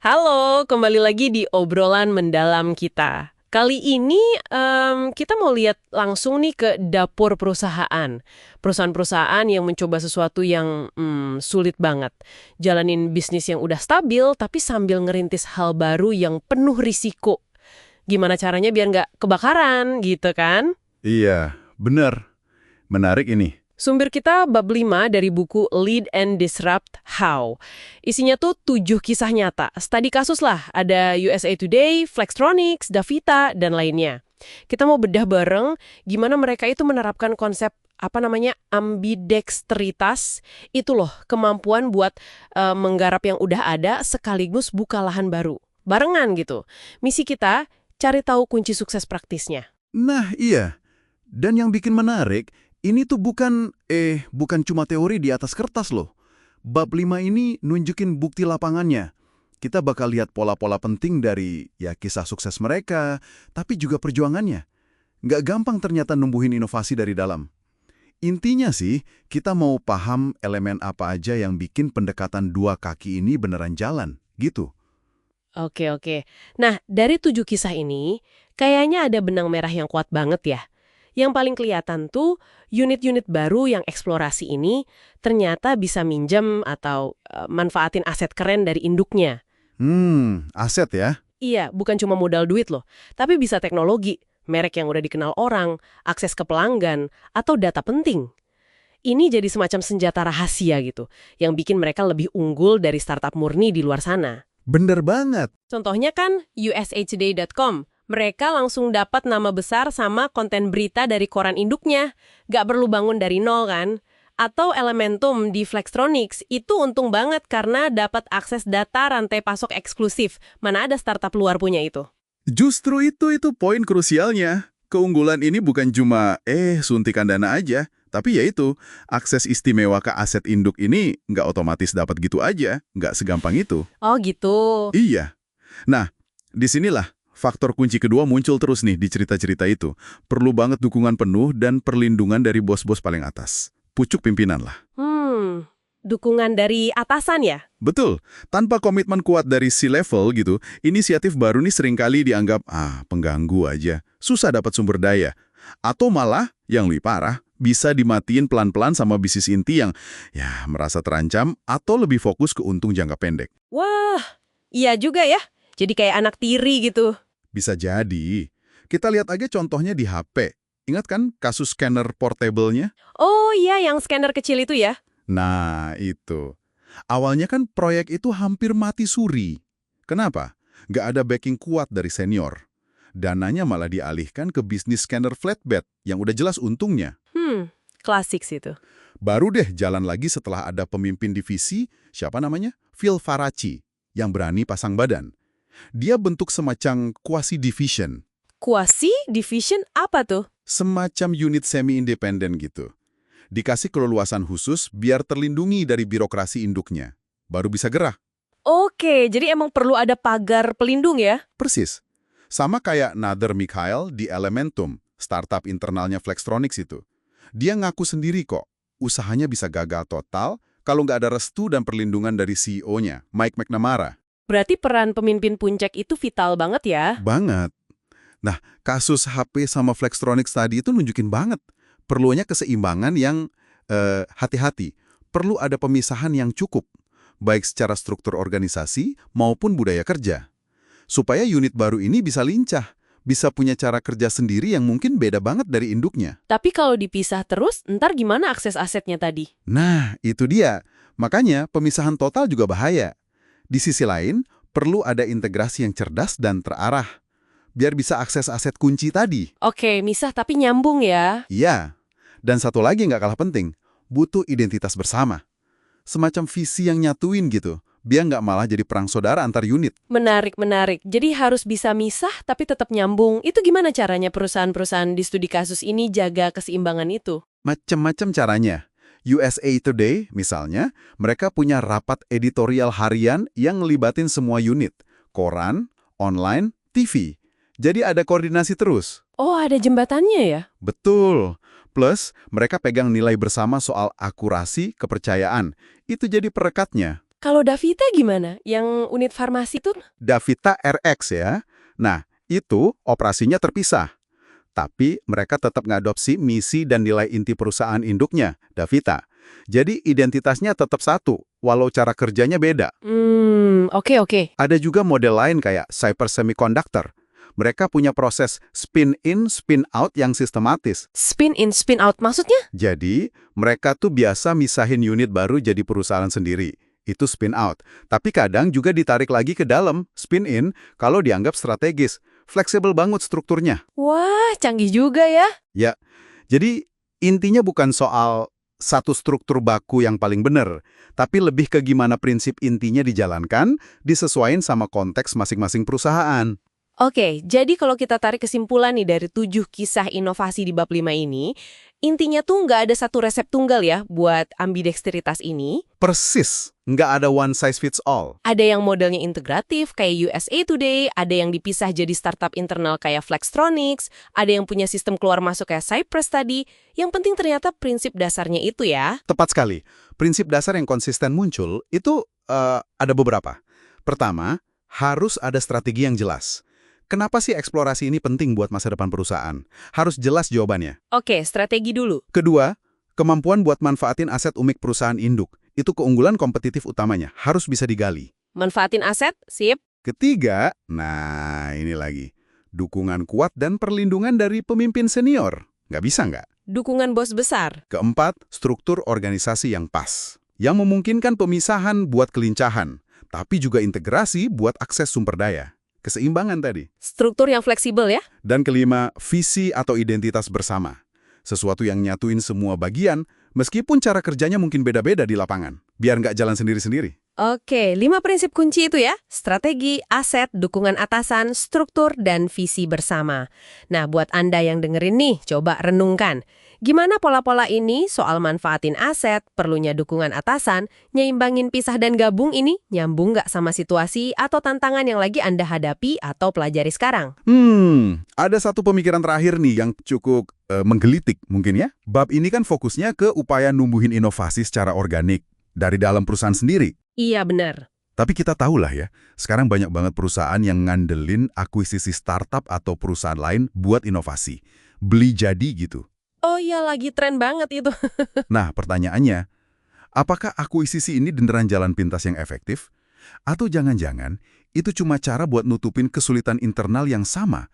Halo, kembali lagi di obrolan mendalam kita. Kali ini kita mau lihat langsung nih ke dapur perusahaan. Perusahaan-perusahaan yang mencoba sesuatu yang sulit banget. Jalanin bisnis yang udah stabil, tapi sambil ngerintis hal baru yang penuh risiko. Gimana caranya biar nggak kebakaran gitu kan? Iya, benar. Menarik ini. Sumber kita bab 5 dari buku Lead and Disrupt How. Isinya tuh 7 kisah nyata. Studi kasus lah, ada USA Today, Flextronics, Davita, dan lainnya. Kita mau bedah bareng gimana mereka itu menerapkan konsep ambidexteritas. Itu loh, kemampuan buat menggarap yang udah ada sekaligus buka lahan baru. Barengan gitu. Misi kita, cari tahu kunci sukses praktisnya. Nah, iya. Dan yang bikin menarik, ini tuh bukan cuma teori di atas kertas loh. Bab 5 ini nunjukin bukti lapangannya. Kita bakal lihat pola-pola penting dari kisah sukses mereka, tapi juga perjuangannya. Nggak gampang ternyata numbuhin inovasi dari dalam. Intinya sih, kita mau paham elemen apa aja yang bikin pendekatan dua kaki ini beneran jalan, gitu. Oke. Nah, dari 7 kisah ini, kayaknya ada benang merah yang kuat banget ya. Yang paling kelihatan tuh, unit-unit baru yang eksplorasi ini ternyata bisa minjem atau manfaatin aset keren dari induknya. Aset ya. Iya, bukan cuma modal duit loh, tapi bisa teknologi, merek yang udah dikenal orang, akses ke pelanggan, atau data penting. Ini jadi semacam senjata rahasia gitu, yang bikin mereka lebih unggul dari startup murni di luar sana. Bener banget. Contohnya kan usatoday.com. Mereka langsung dapat nama besar sama konten berita dari koran induknya. Gak perlu bangun dari nol kan? Atau Elementum di Flextronics, itu untung banget karena dapat akses data rantai pasok eksklusif. Mana ada startup luar punya itu. Justru itu poin krusialnya. Keunggulan ini bukan cuma suntikan dana aja, tapi yaitu akses istimewa ke aset induk ini nggak otomatis dapat gitu aja, nggak segampang itu. Oh gitu. Iya. Nah, disinilah faktor kunci kedua muncul terus nih di cerita-cerita itu. Perlu banget dukungan penuh dan perlindungan dari bos-bos paling atas. Pucuk pimpinan lah. Dukungan dari atasan ya? Betul, tanpa komitmen kuat dari C-level gitu, inisiatif baru nih seringkali dianggap, pengganggu aja, susah dapat sumber daya. Atau malah, yang lebih parah, bisa dimatiin pelan-pelan sama bisnis inti yang, merasa terancam atau lebih fokus ke untung jangka pendek. Wah, iya juga ya. Jadi kayak anak tiri gitu. Bisa jadi. Kita lihat aja contohnya di HP. Ingat kan kasus scanner portable-nya? Oh iya, yang scanner kecil itu ya? Nah, itu. Awalnya kan proyek itu hampir mati suri. Kenapa? Nggak ada backing kuat dari senior. Dananya malah dialihkan ke bisnis scanner flatbed yang udah jelas untungnya. Klasik sih itu. Baru deh jalan lagi setelah ada pemimpin divisi, siapa namanya? Phil Faraci, yang berani pasang badan. Dia bentuk semacam quasi-division, Quasi division apa tuh? semacam unit semi-independen gitu. Dikasih keleluasan khusus biar terlindungi dari birokrasi induknya. Baru bisa gerak. Oke, jadi emang perlu ada pagar pelindung ya? Persis. Sama kayak Nader Mikhail di Elementum, startup internalnya Flextronics itu. Dia ngaku sendiri kok, usahanya bisa gagal total kalau nggak ada restu dan perlindungan dari CEO-nya, Mike McNamara. Berarti peran pemimpin puncak itu vital banget ya? Banget. Nah, kasus HP sama Flextronics tadi itu nunjukin banget. Perlunya keseimbangan yang hati-hati. Perlu ada pemisahan yang cukup, baik secara struktur organisasi maupun budaya kerja. Supaya unit baru ini bisa lincah, bisa punya cara kerja sendiri yang mungkin beda banget dari induknya. Tapi kalau dipisah terus, ntar gimana akses asetnya tadi? Nah, itu dia. Makanya pemisahan total juga bahaya. Di sisi lain, perlu ada integrasi yang cerdas dan terarah, biar bisa akses aset kunci tadi. Oke, misah tapi nyambung ya? Iya. Dan satu lagi nggak kalah penting, butuh identitas bersama. Semacam visi yang nyatuin gitu, biar nggak malah jadi perang saudara antar unit. Menarik. Jadi harus bisa misah tapi tetap nyambung. Itu gimana caranya perusahaan-perusahaan di studi kasus ini jaga keseimbangan itu? Macem-macem caranya. USA Today, misalnya, mereka punya rapat editorial harian yang ngelibatin semua unit. Koran, online, TV. Jadi ada koordinasi terus. Oh, ada jembatannya ya? Betul. Plus, mereka pegang nilai bersama soal akurasi, kepercayaan. Itu jadi perekatnya. Kalau Davita gimana? Yang unit farmasi tuh? Davita RX ya. Nah, itu operasinya terpisah. Tapi mereka tetap ngadopsi misi dan nilai inti perusahaan induknya, Davita. Jadi identitasnya tetap satu, walau cara kerjanya beda. Oke. Ada juga model lain kayak Cypress Semiconductor. Mereka punya proses spin-in, spin-out yang sistematis. Spin in, spin out maksudnya? Jadi, mereka tuh biasa misahin unit baru jadi perusahaan sendiri. Itu spin-out. Tapi kadang juga ditarik lagi ke dalam, spin-in, kalau dianggap strategis. Fleksibel banget strukturnya. Wah, canggih juga ya. Ya, jadi intinya bukan soal satu struktur baku yang paling benar, tapi lebih ke gimana prinsip intinya dijalankan, disesuaikan sama konteks masing-masing perusahaan. Oke, jadi kalau kita tarik kesimpulan nih dari 7 kisah inovasi di bab 5 ini, intinya tuh nggak ada satu resep tunggal ya buat ambidexteritas ini. Persis, nggak ada one size fits all. Ada yang modelnya integratif kayak USA Today, ada yang dipisah jadi startup internal kayak Flextronics, ada yang punya sistem keluar masuk kayak Cypress tadi. Yang penting ternyata prinsip dasarnya itu ya. Tepat sekali. Prinsip dasar yang konsisten muncul itu ada beberapa. Pertama, harus ada strategi yang jelas. Kenapa sih eksplorasi ini penting buat masa depan perusahaan? Harus jelas jawabannya. Oke, strategi dulu. Kedua, kemampuan buat manfaatin aset umik perusahaan induk. Itu keunggulan kompetitif utamanya, harus bisa digali. Manfaatin aset, sip. Ketiga, nah ini lagi. Dukungan kuat dan perlindungan dari pemimpin senior. Nggak bisa nggak? Dukungan bos besar. Keempat, struktur organisasi yang pas. Yang memungkinkan pemisahan buat kelincahan, tapi juga integrasi buat akses sumber daya. Keseimbangan tadi. Struktur yang fleksibel ya. Dan kelima, visi atau identitas bersama. Sesuatu yang nyatuin semua bagian, meskipun cara kerjanya mungkin beda-beda di lapangan. Biar nggak jalan sendiri-sendiri. Oke, 5 prinsip kunci itu ya. Strategi, aset, dukungan atasan, struktur, dan visi bersama. Nah, buat Anda yang dengerin nih, coba renungkan. Gimana pola-pola ini soal manfaatin aset, perlunya dukungan atasan, nyeimbangin pisah dan gabung ini, nyambung nggak sama situasi atau tantangan yang lagi Anda hadapi atau pelajari sekarang? Ada satu pemikiran terakhir nih yang cukup menggelitik mungkin ya. Bab ini kan fokusnya ke upaya numbuhin inovasi secara organik dari dalam perusahaan sendiri. Iya, benar. Tapi kita tahulah ya, sekarang banyak banget perusahaan yang ngandelin akuisisi startup atau perusahaan lain buat inovasi. Beli jadi gitu. Oh iya, lagi tren banget itu. Nah, pertanyaannya, apakah akuisisi ini beneran jalan pintas yang efektif? Atau jangan-jangan itu cuma cara buat nutupin kesulitan internal yang sama?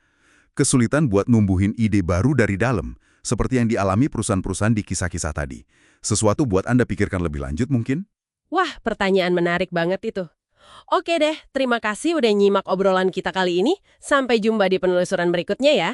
Kesulitan buat numbuhin ide baru dari dalam, seperti yang dialami perusahaan-perusahaan di kisah-kisah tadi. Sesuatu buat Anda pikirkan lebih lanjut mungkin? Wah, pertanyaan menarik banget itu. Oke deh, terima kasih udah nyimak obrolan kita kali ini. Sampai jumpa di penelusuran berikutnya ya.